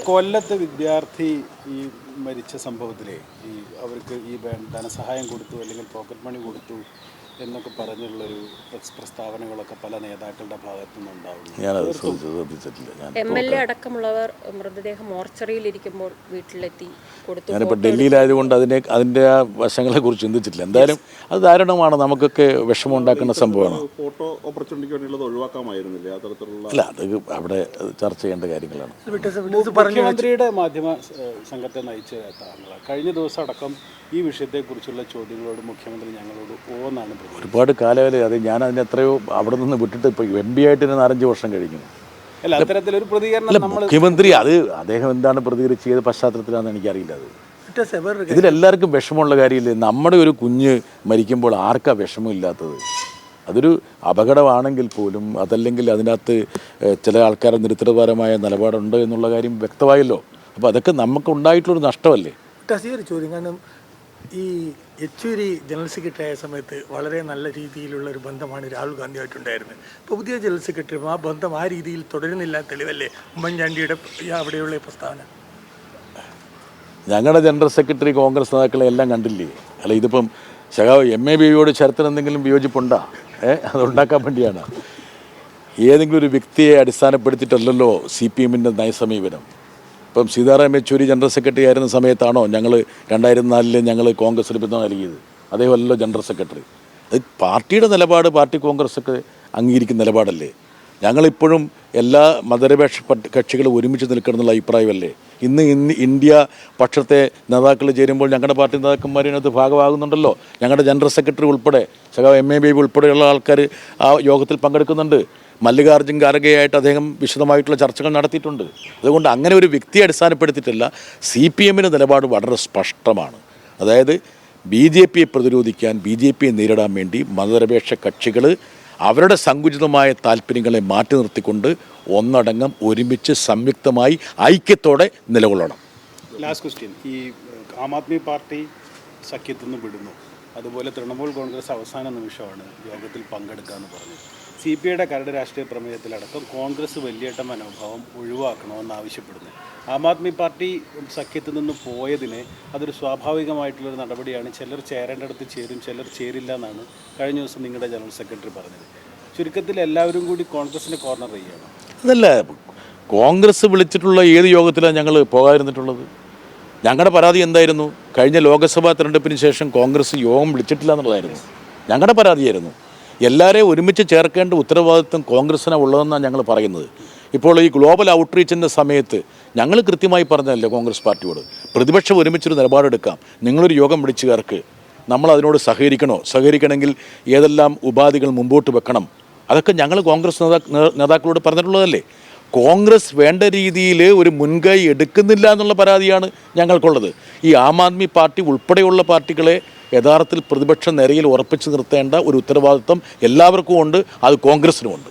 കൊല്ലത്തെ വിദ്യാർത്ഥി ഈ മരിച്ച സംഭവത്തിലെ അവർക്ക് ഈ ധനസഹായം കൊടുത്തു അല്ലെങ്കിൽ പോക്കറ്റ് മണി കൊടുത്തു എന്നൊക്കെ പറഞ്ഞുള്ളൊരു പ്രസ്താവനകളൊക്കെ പല നേതാക്കളുടെ ഭാഗത്തു നിന്നുണ്ടാവുന്നു. MLA അടക്കമുള്ളവർ മൃതദേഹം മോർച്ചറിയിൽ ഇരിക്കുമ്പോൾ വീട്ടിലെത്തി കൊടുത്തു. ഞാനിപ്പോൾ ഡൽഹിയിലായതുകൊണ്ട് അതിൻ്റെ ആ വശങ്ങളെക്കുറിച്ച് ചിന്തിച്ചിട്ടില്ല. എന്തായാലും അത് ദാരുണമാണ്, നമുക്കൊക്കെ വിഷമമുണ്ടാക്കുന്ന സംഭവമാണ്. ഫോട്ടോ ഓപ്പർച്യൂണിറ്റിക്ക് വേണ്ടിയുള്ളത് ഒഴിവാക്കാമായിരുന്നില്ല അത്തരത്തിലുള്ള? അല്ല, അത് അവിടെ ചർച്ച ചെയ്യേണ്ട കാര്യങ്ങളാണ്. മുഖ്യമന്ത്രിയുടെ മാധ്യമ സംഘത്തെ നയിച്ച കഴിഞ്ഞ ദിവസം അടക്കം ഈ വിഷയത്തെക്കുറിച്ചുള്ള ചോദ്യങ്ങളോട് മുഖ്യമന്ത്രി ഞങ്ങളോട് എന്നാണ് ഒരുപാട് കാലമല്ലേ അത്. ഞാൻ അതിന് എത്രയോ അവിടെ നിന്ന് വിട്ടിട്ട് ഇപ്പോൾ MP ആയിട്ട് 4-5 വർഷം കഴിഞ്ഞു. അല്ല, അത്തരത്തിലൊരു പ്രതികരണം മുഖ്യമന്ത്രി അദ്ദേഹം എന്താണ് പ്രതികരിച്ച് ചെയ്ത പശ്ചാത്തലത്തിലാണെന്ന് എനിക്കറിയില്ല. അത് ഇതിലെല്ലാവർക്കും വിഷമമുള്ള കാര്യമില്ലേ. നമ്മുടെ ഒരു കുഞ്ഞ് മരിക്കുമ്പോൾ ആർക്കാ വിഷമമില്ലാത്തത്? അതൊരു അപകടമാണെങ്കിൽ പോലും, അതല്ലെങ്കിൽ അതിനകത്ത് ചില ആൾക്കാരുടെ നിരുത്തരപരമായ നിലപാടുണ്ട് എന്നുള്ള കാര്യം വ്യക്തമായല്ലോ. അപ്പോൾ അതൊക്കെ നമുക്ക് ഉണ്ടായിട്ടുള്ളൊരു നഷ്ടമല്ലേ. ഒരു ചോദ്യം, കാരണം ഈ യെച്ചൂരി ജനറൽ സെക്രട്ടറി ആയ സമയത്ത് വളരെ നല്ല രീതിയിലുള്ള ഒരു ബന്ധമാണ് രാഹുൽ ഗാന്ധിയായിട്ടുണ്ടായിരുന്നത്. ഇപ്പോൾ പുതിയ ജനറൽ സെക്രട്ടറിയും ആ ബന്ധം ആ രീതിയിൽ തുടരുന്നില്ല, തെളിവല്ലേ ഉമ്മൻചാണ്ടിയുടെ അവിടെയുള്ള പ്രസ്താവന? ഞങ്ങളുടെ ജനറൽ സെക്രട്ടറി കോൺഗ്രസ് നേതാക്കളെ എല്ലാം കണ്ടില്ലേ? അല്ല, ഇതിപ്പം സഖാവ് MABയോട് ശരത്തിന് എന്തെങ്കിലും വിയോജിപ്പുണ്ടാ? അതുണ്ടാക്കാൻ വേണ്ടിയാണ്. ഏതെങ്കിലും ഒരു വ്യക്തിയെ അടിസ്ഥാനപ്പെടുത്തിയിട്ടല്ലല്ലോ CPMൻ്റെ നയസമീപനം. ഇപ്പം സീതാറാം യെച്ചൂരി ജനറൽ സെക്രട്ടറി ആയിരുന്ന സമയത്താണോ ഞങ്ങൾ 2004 ഞങ്ങൾ കോൺഗ്രസിന് പിന്തുണ നൽകിയത്? അതേപോലല്ലോ ജനറൽ സെക്രട്ടറി. അത് പാർട്ടിയുടെ നിലപാട്, പാർട്ടി കോൺഗ്രസ്സൊക്കെ അംഗീകരിക്കുന്ന നിലപാടല്ലേ. ഞങ്ങളിപ്പോഴും എല്ലാ മതനിരപേക്ഷ കക്ഷികളും ഒരുമിച്ച് നിൽക്കണമെന്നുള്ള അഭിപ്രായമല്ലേ. ഇന്ന് ഇന്ത്യ പക്ഷത്തെ നേതാക്കൾ ചേരുമ്പോൾ ഞങ്ങളുടെ പാർട്ടി നേതാക്കന്മാരിനകത്ത് ഭാഗമാകുന്നുണ്ടല്ലോ. ഞങ്ങളുടെ ജനറൽ സെക്രട്ടറി ഉൾപ്പെടെ, സഖാവ് MAB ഉൾപ്പെടെയുള്ള ആൾക്കാർ ആ യോഗത്തിൽ പങ്കെടുക്കുന്നുണ്ട്. മല്ലികാർജ്ജുൻ ഖാർഗെയായിട്ട് അദ്ദേഹം വിശദമായിട്ടുള്ള ചർച്ചകൾ നടത്തിയിട്ടുണ്ട്. അതുകൊണ്ട് അങ്ങനെ ഒരു വ്യക്തിയെ അടിസ്ഥാനപ്പെടുത്തിയിട്ടല്ല. CPMൻ്റെ നിലപാട് വളരെ സ്പഷ്ടമാണ്. അതായത് BJPയെ പ്രതിരോധിക്കാൻ, BJPയെ നേരിടാൻ വേണ്ടി മതനിരപേക്ഷ കക്ഷികൾ അവരുടെ സങ്കുചിതമായ താല്പര്യങ്ങളെ മാറ്റി നിർത്തിക്കൊണ്ട് ഒന്നടങ്കം ഒരുമിച്ച് സംയുക്തമായി ഐക്യത്തോടെ നിലകൊള്ളണം. ലാസ്റ്റ് ക്വസ്റ്റ്യൻ, ഈ ആം ആദ്മി പാർട്ടി സഖ്യത്തിൽ നിന്ന് വിടുന്നു, അതുപോലെ തൃണമൂൽ കോൺഗ്രസ് അവസാന നിമിഷമാണ് യോഗത്തിൽ പങ്കെടുക്കാമെന്ന് പറഞ്ഞു. CPIയുടെ കരട് രാഷ്ട്രീയ പ്രമേയത്തിലടക്കം കോൺഗ്രസ് വലിയേട്ട മനോഭാവം ഒഴിവാക്കണമെന്ന് ആവശ്യപ്പെടുന്നു. ആം ആദ്മി പാർട്ടി സഖ്യത്തിൽ നിന്ന് പോയതിന് അതൊരു സ്വാഭാവികമായിട്ടുള്ളൊരു നടപടിയാണ്. ചിലർ ചേരേണ്ടടുത്ത് ചേരും, ചിലർ ചേരില്ല എന്നാണ് കഴിഞ്ഞ ദിവസം നിങ്ങളുടെ ജനറൽ സെക്രട്ടറി പറഞ്ഞത്. ചുരുക്കത്തിൽ എല്ലാവരും കൂടി കോൺഗ്രസിനെ കോർണർ ചെയ്യുകയാണ്. അതല്ല, കോൺഗ്രസ് വിളിച്ചിട്ടുള്ള ഏത് യോഗത്തിലാണ് ഞങ്ങൾ പോകാതിരുന്നിട്ടുള്ളത്? ഞങ്ങളുടെ പരാതി എന്തായിരുന്നു? കഴിഞ്ഞ ലോക്സഭാ തെരഞ്ഞെടുപ്പിന് ശേഷം കോൺഗ്രസ് യോഗം വിളിച്ചിട്ടില്ല എന്നുള്ളതായിരുന്നു ഞങ്ങളുടെ പരാതിയായിരുന്നു. എല്ലാവരെയും ഒരുമിച്ച് ചേർക്കേണ്ട ഉത്തരവാദിത്വം കോൺഗ്രസ്സിനാണ് ഉള്ളതെന്നാണ് ഞങ്ങൾ പറയുന്നത്. ഇപ്പോൾ ഈ ഗ്ലോബൽ ഔട്ട്റീച്ചിൻ്റെ സമയത്ത് ഞങ്ങൾ കൃത്യമായി പറഞ്ഞതല്ലേ കോൺഗ്രസ് പാർട്ടിയോട്, പ്രതിപക്ഷം ഒരുമിച്ചൊരു നിലപാടെടുക്കാം, നിങ്ങളൊരു യോഗം വിളിച്ചു ചേർക്ക്, നമ്മൾ അതിനോട് സഹകരിക്കണമെങ്കിൽ ഏതെല്ലാം ഉപാധികൾ മുമ്പോട്ട് വെക്കണം, അതൊക്കെ ഞങ്ങൾ കോൺഗ്രസ് നേതാക്കളോട് പറഞ്ഞിട്ടുള്ളതല്ലേ. കോൺഗ്രസ് വേണ്ട രീതിയിൽ ഒരു മുൻകൈ എടുക്കുന്നില്ല എന്നുള്ള പരാതിയാണ് ഞങ്ങൾക്കുള്ളത്. ഈ ആം ആദ്മി പാർട്ടി ഉൾപ്പെടെയുള്ള പാർട്ടികളെ യഥാർത്ഥത്തിൽ പ്രതിപക്ഷ നിരയിൽ ഉറപ്പിച്ചു നിർത്തേണ്ട ഒരു ഉത്തരവാദിത്വം എല്ലാവർക്കും ഉണ്ട്, അത് കോൺഗ്രസിനുമുണ്ട്.